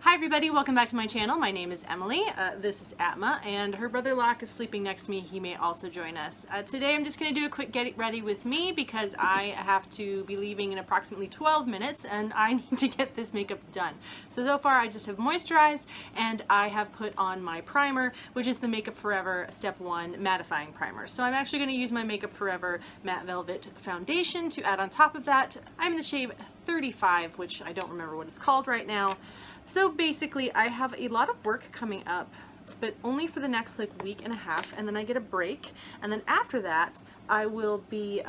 Hi everybody, welcome back to my channel. My name is Emily. This is Atma, and her brother Locke is sleeping next to me. He may also join us. Today I'm just going to do a quick get ready with me because I have to be leaving in approximately 12 minutes and I need to get this makeup done. So far I just have moisturized and I have put on my primer, which is the Makeup Forever Step 1 Mattifying Primer. So I'm actually going to use my Makeup Forever Matte Velvet Foundation to add on top of that. I'm in the shade 35, which I don't remember what it's called right now. So basically I have a lot of work coming up, but only for the next week and a half, and then I get a break, and then after that I will be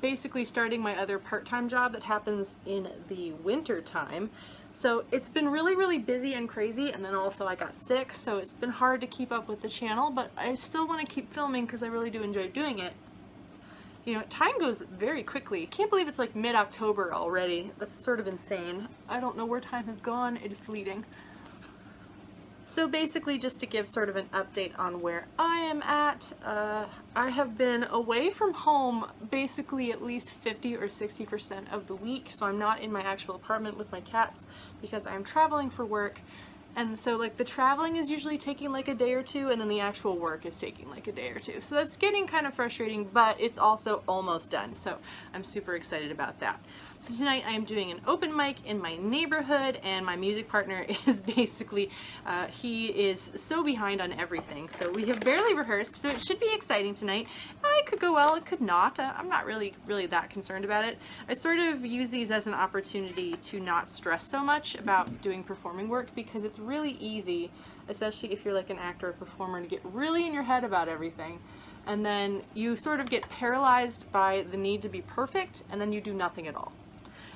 basically starting my other part-time job that happens in the winter time. So it's been really busy and crazy, and then also I got sick, so it's been hard to keep up with the channel, but I still want to keep filming because I really do enjoy doing it. You know, time goes very quickly. I can't believe it's like mid-October already. That's sort of insane. I don't know where time has gone. It is fleeting. So basically, just to give sort of an update on where I am at, I have been away from home basically at least 50 or 60% of the week. So I'm not in my actual apartment with my cats because I'm traveling for work. And so like the traveling is usually taking like a day or two, and then the actual work is taking like a day or two. So that's getting kind of frustrating, but it's also almost done. So I'm super excited about that. So tonight I am doing an open mic in my neighborhood, and my music partner is basically, he is so behind on everything. So we have barely rehearsed, so it should be exciting tonight. It could go well, it could not. I'm not really that concerned about it. I sort of use these as an opportunity to not stress so much about doing performing work, because it's really easy, especially if you're like an actor or performer, to get really in your head about everything. And then you sort of get paralyzed by the need to be perfect, and then you do nothing at all.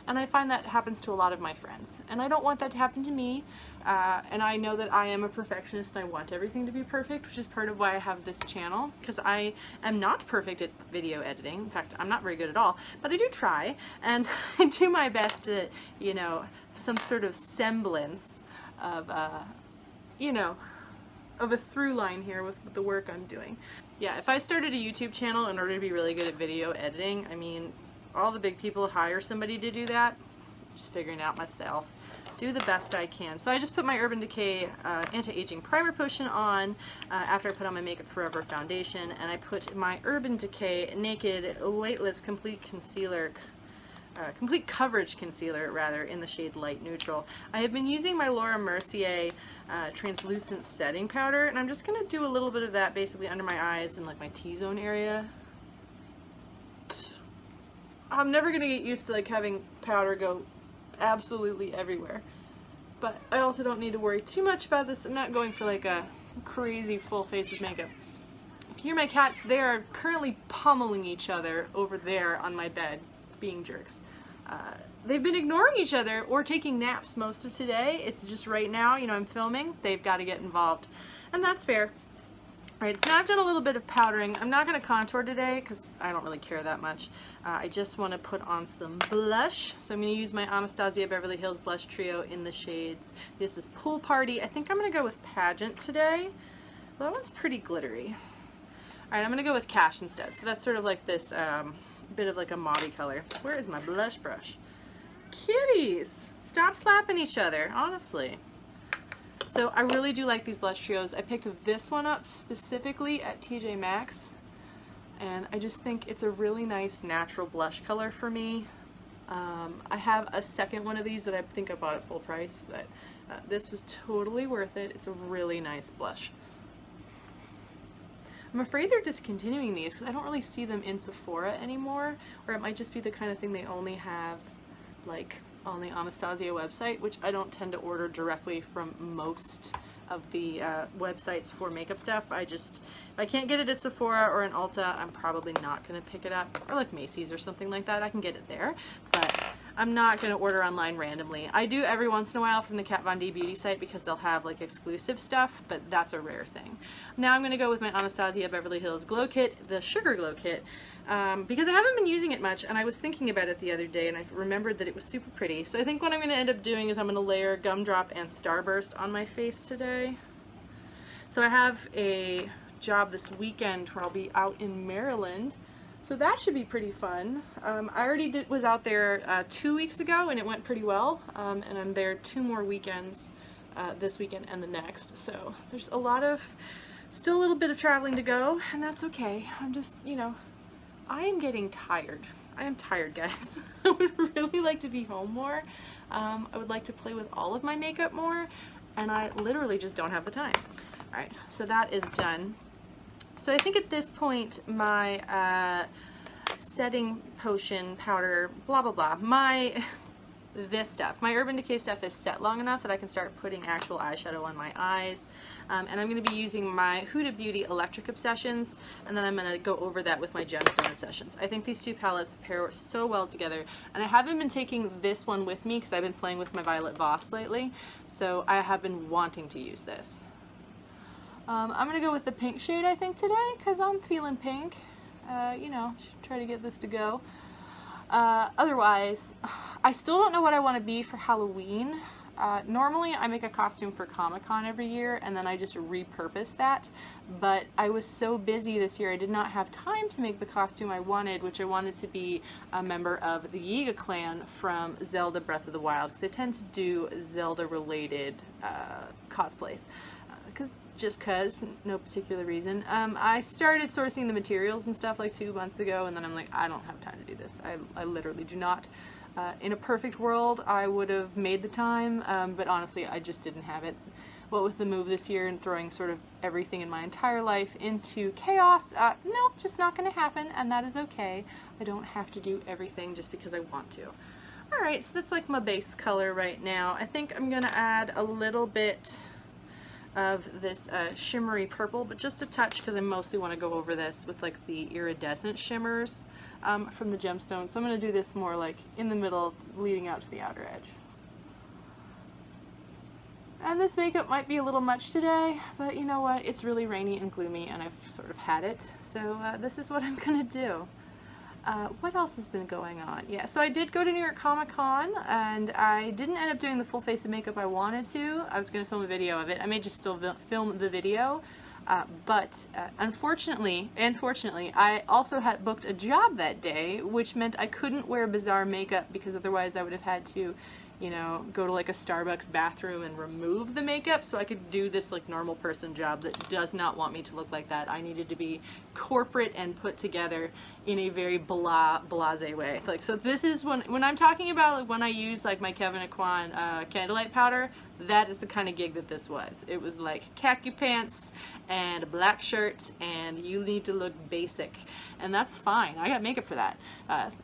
And I find that happens to a lot of my friends. And I don't want that to happen to me. And I know that I am a perfectionist and I want everything to be perfect, which is part of why I have this channel, because I am not perfect at video editing. In fact, I'm not very good at all, but I do try, and I do my best to, you know, some sort of semblance of, you know, of a through line here with the work I'm doing. Yeah, if I started a YouTube channel in order to be really good at video editing, I mean, all the big people hire somebody to do that. I'm just figuring it out myself. Do the best I can. So I just put my Urban Decay anti-aging primer potion on after I put on my Makeup Forever foundation, and I put my Urban Decay Naked Weightless Complete Concealer, Complete Coverage Concealer rather, in the shade Light Neutral. I have been using my Mercier translucent setting powder, and I'm just gonna do a little bit of that basically under my eyes and like my T-zone area. I'm never gonna get used to like having powder go absolutely everywhere, but I also don't need to worry too much about this. I'm not going for like a crazy full face of makeup. If you hear my cats, they are currently pummeling each other over there on my bed, being jerks. They've been ignoring each other or taking naps most of today. It's just right now, you know, I'm filming, they've got to get involved, and that's fair. Alright, so now I've done a little bit of powdering. I'm not going to contour today because I don't really care that much. I just want to put on some blush. So I'm going to use my Anastasia Beverly Hills Blush Trio in the shades. This is Pool Party. I think I'm going to go with Pageant today. Well, that one's pretty glittery. Alright, I'm going to go with Kash instead. So that's sort of like this bit of like a mauvey color. Where is my blush brush? Kitties! Stop slapping each other, honestly. So I really do like these blush trios. I picked this one up specifically at TJ Maxx, and I just think it's a really nice natural blush color for me. I have a second one of these that I think I bought at full price, but this was totally worth it. It's a really nice blush. I'm afraid they're discontinuing these because I don't really see them in Sephora anymore, or it might just be the kind of thing they only have like on the Anastasia website, which I don't tend to order directly from most of the websites for makeup stuff. If I can't get it at Sephora or in Ulta, I'm probably not going to pick it up, or like Macy's or something like that. I can get it there, but I'm not going to order online randomly. I do every once in a while from the Kat Von D beauty site because they'll have like exclusive stuff, but that's a rare thing. Now I'm going to go with my Anastasia Beverly Hills Glow Kit, the Sugar Glow Kit, because I haven't been using it much, and I was thinking about it the other day and I remembered that it was super pretty. So I think what I'm going to end up doing is I'm going to layer Gumdrop and Starburst on my face today. So I have a job this weekend where I'll be out in Maryland So that should be pretty fun. I already was out there 2 weeks ago and it went pretty well, and I'm there 2 more weekends, this weekend and the next. So there's still a little bit of traveling to go, and that's okay. I'm just, you know, I am getting tired. I am tired, guys. I would really like to be home more. I would like to play with all of my makeup more, and I literally just don't have the time. All right, so that is done. So I think at this point, my setting potion powder, blah, blah, blah, this stuff, my Urban Decay stuff is set long enough that I can start putting actual eyeshadow on my eyes. And I'm going to be using my Huda Beauty Electric Obsessions, and then I'm going to go over that with my Gemstone Obsessions. I think these two palettes pair so well together, and I haven't been taking this one with me because I've been playing with my Violet Voss lately, so I have been wanting to use this. I'm going to go with the pink shade, I think, today, because I'm feeling pink. You know, try to get this to go. Otherwise, I still don't know what I want to be for Halloween. Normally I make a costume for Comic-Con every year and then I just repurpose that, but I was so busy this year I did not have time to make the costume I wanted, which I wanted to be a member of the Yiga clan from Zelda Breath of the Wild, because I tend to do Zelda related cosplays. Just cause, no particular reason. I started sourcing the materials and stuff like 2 months ago, and then I'm like, I don't have time to do this. I literally do not. In a perfect world, I would have made the time, but honestly, I just didn't have it. What with the move this year and throwing sort of everything in my entire life into chaos, nope, just not gonna happen, and that is okay. I don't have to do everything just because I want to. Alright, so that's like my base color right now. I think I'm gonna add a little bit of this shimmery purple, but just a touch because I mostly want to go over this with like the iridescent shimmers from the Gemstones. So I'm going to do this more like in the middle, leading out to the outer edge. And this makeup might be a little much today, but you know what? It's really rainy and gloomy and I've sort of had it. So this is what I'm going to do. What else has been going on? Yeah, so I did go to New York Comic Con and I didn't end up doing the full face of makeup I wanted to. I was going to film a video of it. I may just still film the video, but unfortunately, I also had booked a job that day, which meant I couldn't wear bizarre makeup because otherwise I would have had to, you know, go to like a Starbucks bathroom and remove the makeup so I could do this like normal person job that does not want me to look like that. I needed to be corporate and put together in a very blase way. Like, so this is when I'm talking about like when I use like my Kevyn Aucoin candlelight powder, that is the kind of gig that this was. It was like khaki pants and a black shirt and you need to look basic, and that's fine. I got makeup for that.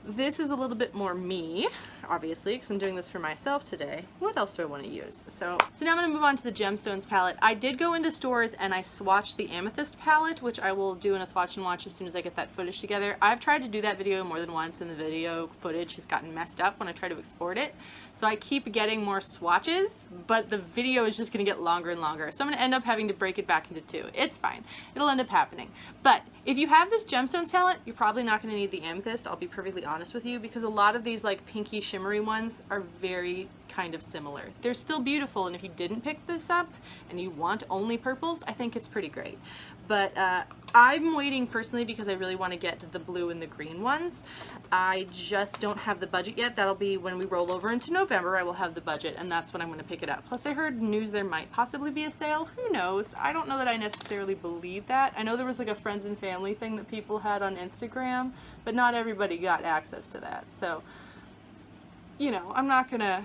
This is a little bit more me, obviously, because I'm doing this for myself today. What else do I want to use? So now I'm going to move on to the Gemstones palette. I did go into stores and I swatched the Amethyst palette, which I will do in a swatch and watch as soon as I get that footage together. I've tried to do that video more than once and the video footage has gotten messed up when I try to export it. So I keep getting more swatches, but the video is just going to get longer and longer. So I'm going to end up having to break it back into 2. It's fine. It'll end up happening. But if you have this Gemstones palette, you're probably not going to need the Amethyst. I'll be perfectly honest with you, because a lot of these like pinky shimmery ones are very kind of similar. They're still beautiful, and if you didn't pick this up and you want only purples, I think it's pretty great. But I'm waiting personally because I really want to get to the blue and the green ones. I just don't have the budget yet. That'll be when we roll over into November. I will have the budget, and that's when I'm going to pick it up. Plus I heard news there might possibly be a sale. Who knows? I don't know that I necessarily believe that. I know there was like a friends and family thing that people had on Instagram, but not everybody got access to that. So, you know, I'm not gonna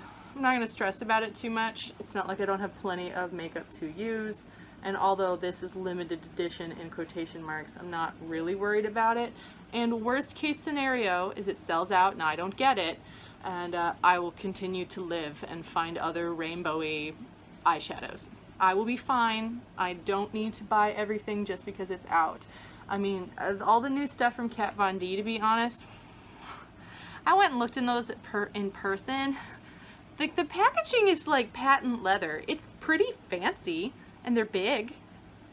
stress about it too much. It's not like I don't have plenty of makeup to use. And although this is limited edition in quotation marks, I'm not really worried about it. And worst case scenario is it sells out and I don't get it, and I will continue to live and find other rainbowy eyeshadows. I will be fine. I don't need to buy everything just because it's out. I mean, all the new stuff from Kat Von D, to be honest, I went and looked in those in person. The packaging is like patent leather. It's pretty fancy. And they're big,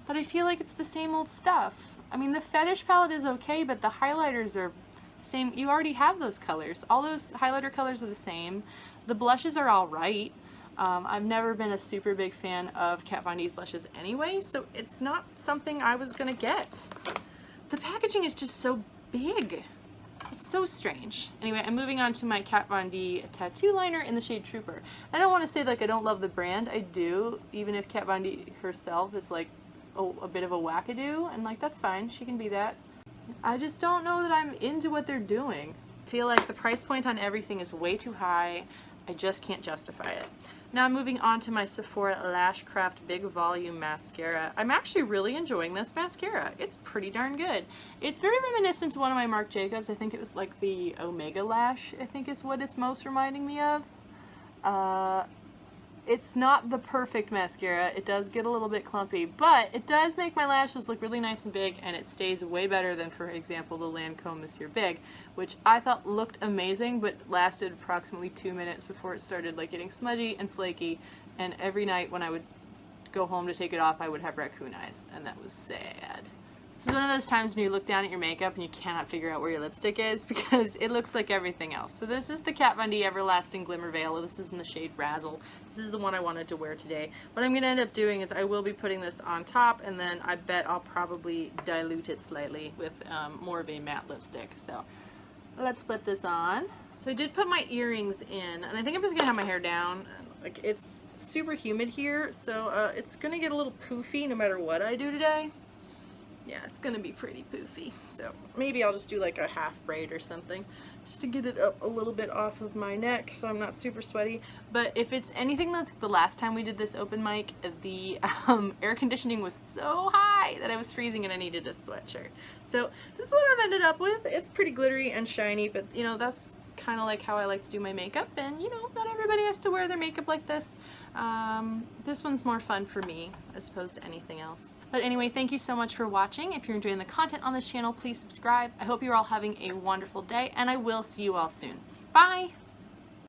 but I feel like it's the same old stuff. I mean, the Fetish palette is okay, but the highlighters are the same. You already have those colors. All those highlighter colors are the same. The blushes are all right. I've never been a super big fan of Kat Von D's blushes anyway, so it's not something I was gonna get. The packaging is just so big. It's so strange. Anyway, I'm moving on to my Kat Von D tattoo liner in the shade Trooper. I don't want to say like I don't love the brand. I do, even if Kat Von D herself is like a bit of a wackadoo, and like that's fine. She can be that. I just don't know that I'm into what they're doing. I feel like the price point on everything is way too high. I just can't justify it. Now I'm moving on to my Sephora Lashcraft Big Volume Mascara. I'm actually really enjoying this mascara. It's pretty darn good. It's very reminiscent to one of my Marc Jacobs. I think it was like the Omega Lash, I think is what it's most reminding me of. It's not the perfect mascara. It does get a little bit clumpy, but it does make my lashes look really nice and big, and it stays way better than, for example, the Lancome Mercier Big, which I thought looked amazing, but lasted approximately 2 minutes before it started like getting smudgy and flaky, and every night when I would go home to take it off, I would have raccoon eyes, and that was sad. This is one of those times when you look down at your makeup and you cannot figure out where your lipstick is because it looks like everything else. So this is the Kat Von D Everlasting Glimmerveil. This is in the shade Razzle. This is the one I wanted to wear today. What I'm going to end up doing is I will be putting this on top, and then I bet I'll probably dilute it slightly with more of a matte lipstick. So let's put this on. So I did put my earrings in, and I think I'm just going to have my hair down. Like, it's super humid here, so it's going to get a little poofy no matter what I do today. Yeah, it's gonna be pretty poofy. So maybe I'll just do like a half braid or something just to get it up a little bit off of my neck so I'm not super sweaty. But if it's anything like the last time we did this open mic, the air conditioning was so high that I was freezing and I needed a sweatshirt. So this is what I've ended up with. It's pretty glittery and shiny, but you know, that's kind of like how I like to do my makeup, and you know, not everybody has to wear their makeup like this. This one's more fun for me as opposed to anything else. But anyway, thank you so much for watching. If you're enjoying the content on this channel, please subscribe. I hope you're all having a wonderful day, and I will see you all soon. Bye!